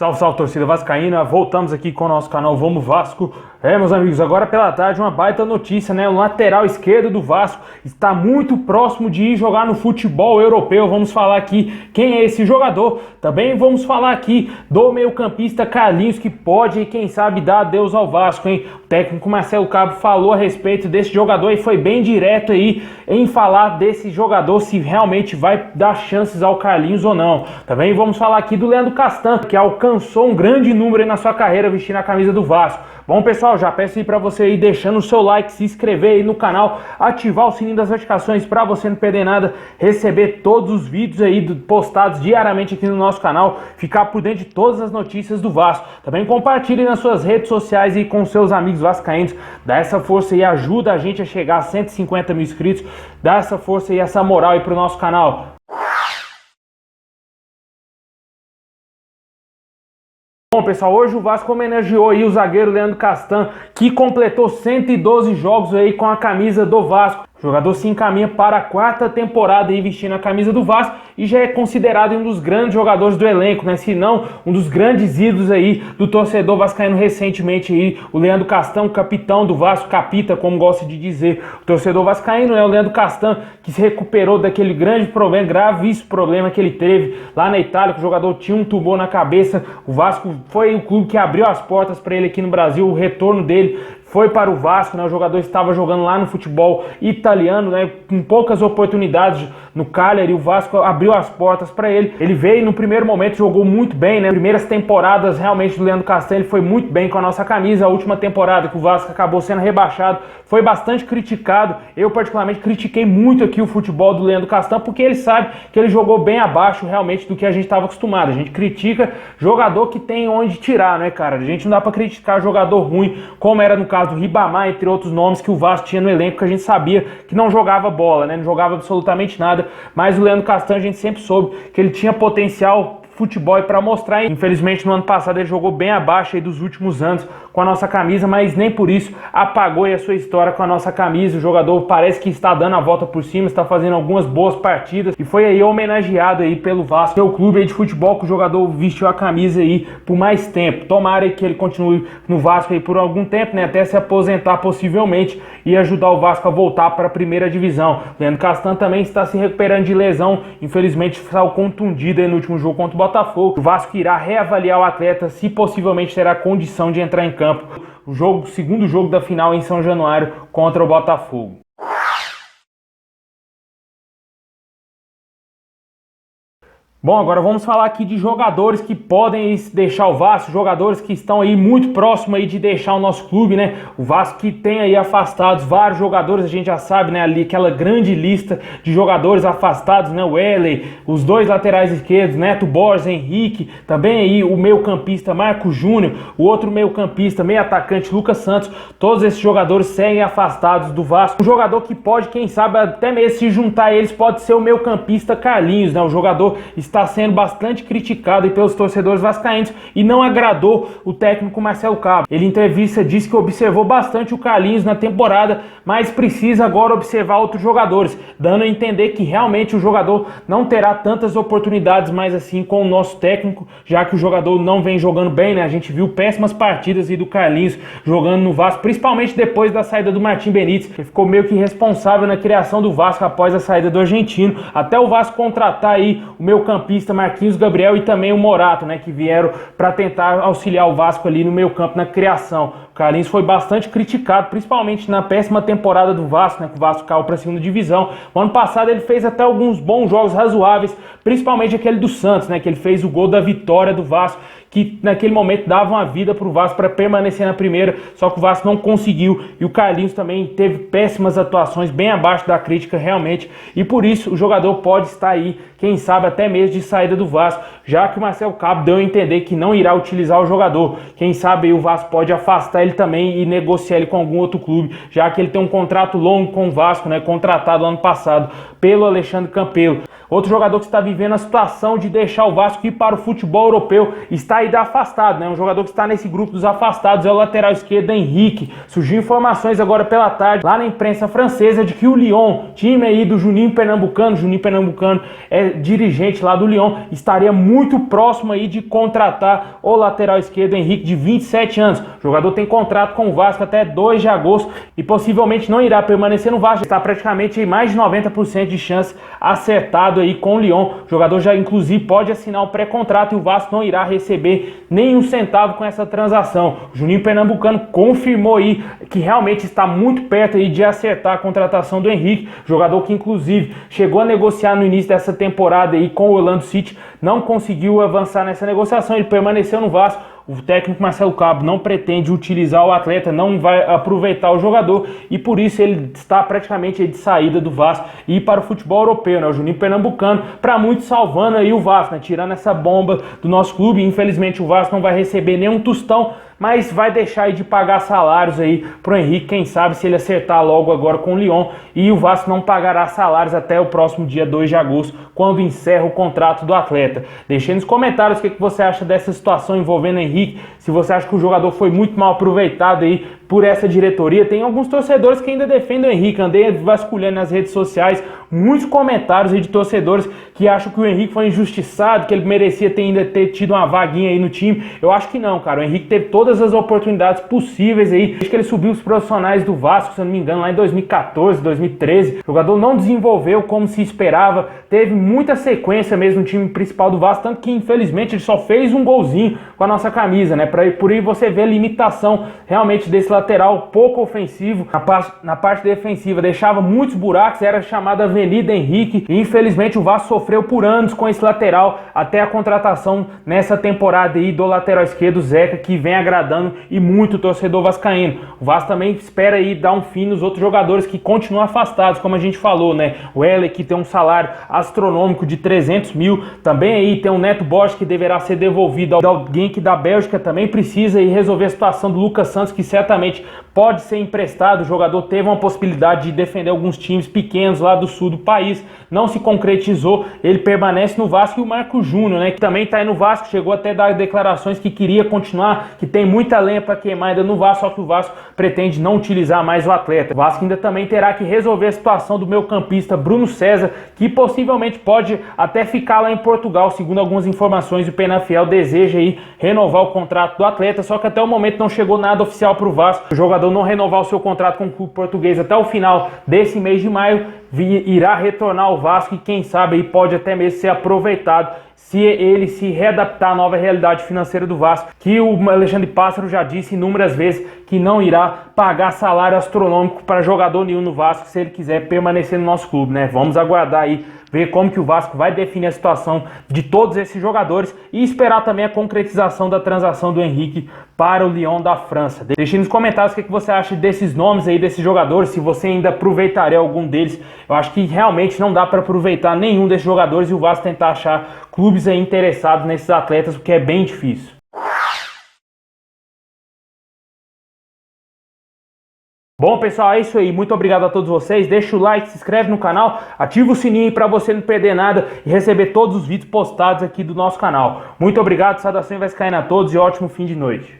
Salve, salve, torcida vascaína, voltamos aqui com o nosso canal Vamos Vasco. Meus amigos, agora pela tarde uma baita notícia, né? O lateral esquerdo do Vasco está muito próximo de ir jogar no futebol europeu. Vamos falar aqui quem é esse jogador. Também vamos falar aqui do meio-campista Carlinhos, que pode, quem sabe, dar adeus ao Vasco, hein? O técnico Marcelo Cabo falou a respeito desse jogador e foi bem direto aí em falar desse jogador, se realmente vai dar chances ao Carlinhos ou não. Também vamos falar aqui do Leandro Castan, que alcançou um grande número aí na sua carreira vestindo a camisa do Vasco. Bom, pessoal, já peço aí para você ir deixando o seu like, se inscrever aí no canal, ativar o sininho das notificações para você não perder nada, receber todos os vídeos aí postados diariamente aqui no nosso canal, ficar por dentro de todas as notícias do Vasco. Também compartilhe nas suas redes sociais e com seus amigos vascaínos, dá essa força aí, ajuda a gente a chegar a 150 mil inscritos, dá essa força e essa moral aí pro nosso canal. Bom, pessoal, hoje o Vasco homenageou aí o zagueiro Leandro Castan, que completou 112 jogos aí com a camisa do Vasco. O jogador se encaminha para a quarta temporada aí vestindo a camisa do Vasco e já é considerado um dos grandes jogadores do elenco, né? Se não, um dos grandes ídolos aí do torcedor vascaíno recentemente aí, o Leandro Castan, capitão do Vasco, capita, como gosta de dizer o torcedor vascaíno, né? O Leandro Castan, que se recuperou daquele grande problema, gravíssimo problema que ele teve lá na Itália, que o jogador tinha um tumor na cabeça. O Vasco foi o clube que abriu as portas para ele aqui no Brasil, o retorno dele foi para o Vasco, né? O jogador estava jogando lá no futebol italiano, né? Com poucas oportunidades no Cagliari, o Vasco abriu as portas para ele. Ele veio no primeiro momento, jogou muito bem, né? Primeiras temporadas realmente do Leandro Castan, ele foi muito bem com a nossa camisa. A última temporada que o Vasco acabou sendo rebaixado foi bastante criticado. Eu particularmente critiquei muito aqui o futebol do Leandro Castan, porque ele sabe que ele jogou bem abaixo realmente do que a gente estava acostumado. A gente critica jogador que tem onde tirar, né, cara? A gente não dá para criticar jogador ruim, como era no caso do Ribamar, entre outros nomes que o Vasco tinha no elenco, que a gente sabia que não jogava bola, né? Não jogava absolutamente nada, mas o Leandro Castan a gente sempre soube que ele tinha potencial futebol e para mostrar. Infelizmente no ano passado ele jogou bem abaixo aí dos últimos anos com a nossa camisa, mas nem por isso apagou aí a sua história com a nossa camisa. O jogador parece que está dando a volta por cima, está fazendo algumas boas partidas e foi aí homenageado aí pelo Vasco, que é o clube aí de futebol que o jogador vestiu a camisa aí por mais tempo. Tomara aí que ele continue no Vasco aí por algum tempo, né, até se aposentar possivelmente e ajudar o Vasco a voltar para a primeira divisão. Leandro Castan também está se recuperando de lesão, infelizmente saiu contundido aí no último jogo contra o Botafogo. O Vasco irá reavaliar o atleta se possivelmente terá condição de entrar em campo. O segundo jogo da final em São Januário contra o Botafogo. Bom, agora vamos falar aqui de jogadores que podem deixar o Vasco, jogadores que estão aí muito próximos aí de deixar o nosso clube, né? O Vasco que tem aí afastados vários jogadores, a gente já sabe, né? Ali aquela grande lista de jogadores afastados, né? O Wesley, os dois laterais esquerdos, Neto Borges, Henrique, também aí o meio-campista Marco Júnior, o outro meio-campista, meio-atacante Lucas Santos, todos esses jogadores seguem afastados do Vasco. Um jogador que pode, quem sabe, até mesmo se juntar a eles, pode ser o meio-campista Carlinhos, né? O jogador está sendo bastante criticado pelos torcedores vascaínos e não agradou o técnico Marcelo Cabo. Ele em entrevista disse que observou bastante o Carlinhos na temporada, mas precisa agora observar outros jogadores, dando a entender que realmente o jogador não terá tantas oportunidades mais assim com o nosso técnico, já que o jogador não vem jogando bem, né? A gente viu péssimas partidas aí do Carlinhos jogando no Vasco, principalmente depois da saída do Martim Benítez, que ficou meio que responsável na criação do Vasco após a saída do argentino, até o Vasco contratar aí o meio-campista Marquinhos Gabriel e também o Morato, né, que vieram para tentar auxiliar o Vasco ali no meio-campo na criação. O Carlinhos foi bastante criticado, principalmente na péssima temporada do Vasco, né, que o Vasco caiu para a segunda divisão. O ano passado ele fez até alguns bons jogos razoáveis, principalmente aquele do Santos, né, que ele fez o gol da vitória do Vasco, que naquele momento dava uma vida para o Vasco para permanecer na primeira, só que o Vasco não conseguiu, e o Carlinhos também teve péssimas atuações, bem abaixo da crítica realmente, e por isso o jogador pode estar aí, quem sabe até mesmo de saída do Vasco, já que o Marcelo Cabo deu a entender que não irá utilizar o jogador. Quem sabe aí o Vasco pode afastar ele também e negociar ele com algum outro clube, já que ele tem um contrato longo com o Vasco, né, contratado ano passado pelo Alexandre Campelo. Outro jogador que está vivendo a situação de deixar o Vasco ir para o futebol europeu, está aí afastado, né? Um jogador que está nesse grupo dos afastados é o lateral esquerdo Henrique. Surgiu informações agora pela tarde lá na imprensa francesa de que o Lyon, time aí do Juninho Pernambucano é dirigente lá do Lyon, estaria muito próximo aí de contratar o lateral esquerdo Henrique, de 27 anos. O jogador tem contrato com o Vasco até 2 de agosto e possivelmente não irá permanecer no Vasco. Está praticamente aí mais de 90% de chance acertado aí com o Lyon. O jogador já inclusive pode assinar um pré-contrato e o Vasco não irá receber nenhum centavo com essa transação. O Juninho Pernambucano confirmou aí que realmente está muito perto aí de acertar a contratação do Henrique, jogador que inclusive chegou a negociar no início dessa temporada aí com o Orlando City, não conseguiu avançar nessa negociação, ele permaneceu no Vasco. O técnico Marcelo Cabo não pretende utilizar o atleta, não vai aproveitar o jogador e por isso ele está praticamente de saída do Vasco e ir para o futebol europeu, né? O Juninho Pernambucano, para muitos salvando aí o Vasco, né? Tirando essa bomba do nosso clube. Infelizmente o Vasco não vai receber nenhum tostão, mas vai deixar aí de pagar salários aí pro Henrique, quem sabe se ele acertar logo agora com o Lyon, e o Vasco não pagará salários até o próximo dia 2 de agosto, quando encerra o contrato do atleta. Deixe nos comentários o que você acha dessa situação envolvendo o Henrique, se você acha que o jogador foi muito mal aproveitado aí por essa diretoria. Tem alguns torcedores que ainda defendem o Henrique, andei vasculhando nas redes sociais, muitos comentários aí de torcedores que acham que o Henrique foi injustiçado, que ele merecia ainda ter tido uma vaguinha aí no time. Eu acho que não, cara. O Henrique teve todas as oportunidades possíveis aí, desde que ele subiu os profissionais do Vasco, se eu não me engano, lá em 2014, 2013. O jogador não desenvolveu como se esperava, teve muita sequência mesmo no time principal do Vasco, tanto que infelizmente ele só fez um golzinho com a nossa camisa, né? Por aí você vê a limitação realmente desse lateral pouco ofensivo. Na parte defensiva deixava muitos buracos, era chamada Avenida Henrique, e infelizmente o Vasco sofreu por anos com esse lateral, até a contratação nessa temporada aí do lateral esquerdo Zeca, que vem agradando e muito o torcedor vascaíno. O Vasco também espera aí dar um fim nos outros jogadores que continuam afastados, como a gente falou, né? O Heller, que tem um salário astronômico de 300 mil, também aí tem o Neto Borges, que deverá ser devolvido ao Genk da Bélgica, também precisa aí resolver a situação do Lucas Santos, que certamente pode ser emprestado. O jogador teve uma possibilidade de defender alguns times pequenos lá do sul do país, não se concretizou, ele permanece no Vasco. E o Marco Júnior, né, que também está aí no Vasco, chegou até a dar declarações que queria continuar, que tem muita lenha para queimar ainda no Vasco, só que o Vasco pretende não utilizar mais o atleta. O Vasco ainda também terá que resolver a situação do meio-campista Bruno César, que possivelmente pode até ficar lá em Portugal, segundo algumas informações. O Penafiel deseja aí renovar o contrato do atleta, só que até o momento não chegou nada oficial para o Vasco. O jogador não renovar o seu contrato com o clube português até o final desse mês de maio, irá retornar ao Vasco e quem sabe aí pode até mesmo ser aproveitado se ele se readaptar à nova realidade financeira do Vasco, que o Alexandre Pássaro já disse inúmeras vezes que não irá pagar salário astronômico para jogador nenhum no Vasco se ele quiser permanecer no nosso clube, né? Vamos aguardar aí, ver como que o Vasco vai definir a situação de todos esses jogadores e esperar também a concretização da transação do Henrique para o Lyon da França. Deixe nos comentários o que você acha desses nomes aí, desses jogadores, se você ainda aproveitaria algum deles. Eu acho que realmente não dá para aproveitar nenhum desses jogadores e o Vasco tentar achar clubes aí interessados nesses atletas, porque é bem difícil. Bom, pessoal, é isso aí. Muito obrigado a todos vocês. Deixa o like, se inscreve no canal, ativa o sininho para você não perder nada e receber todos os vídeos postados aqui do nosso canal. Muito obrigado, saudações vascaínas a todos e ótimo fim de noite.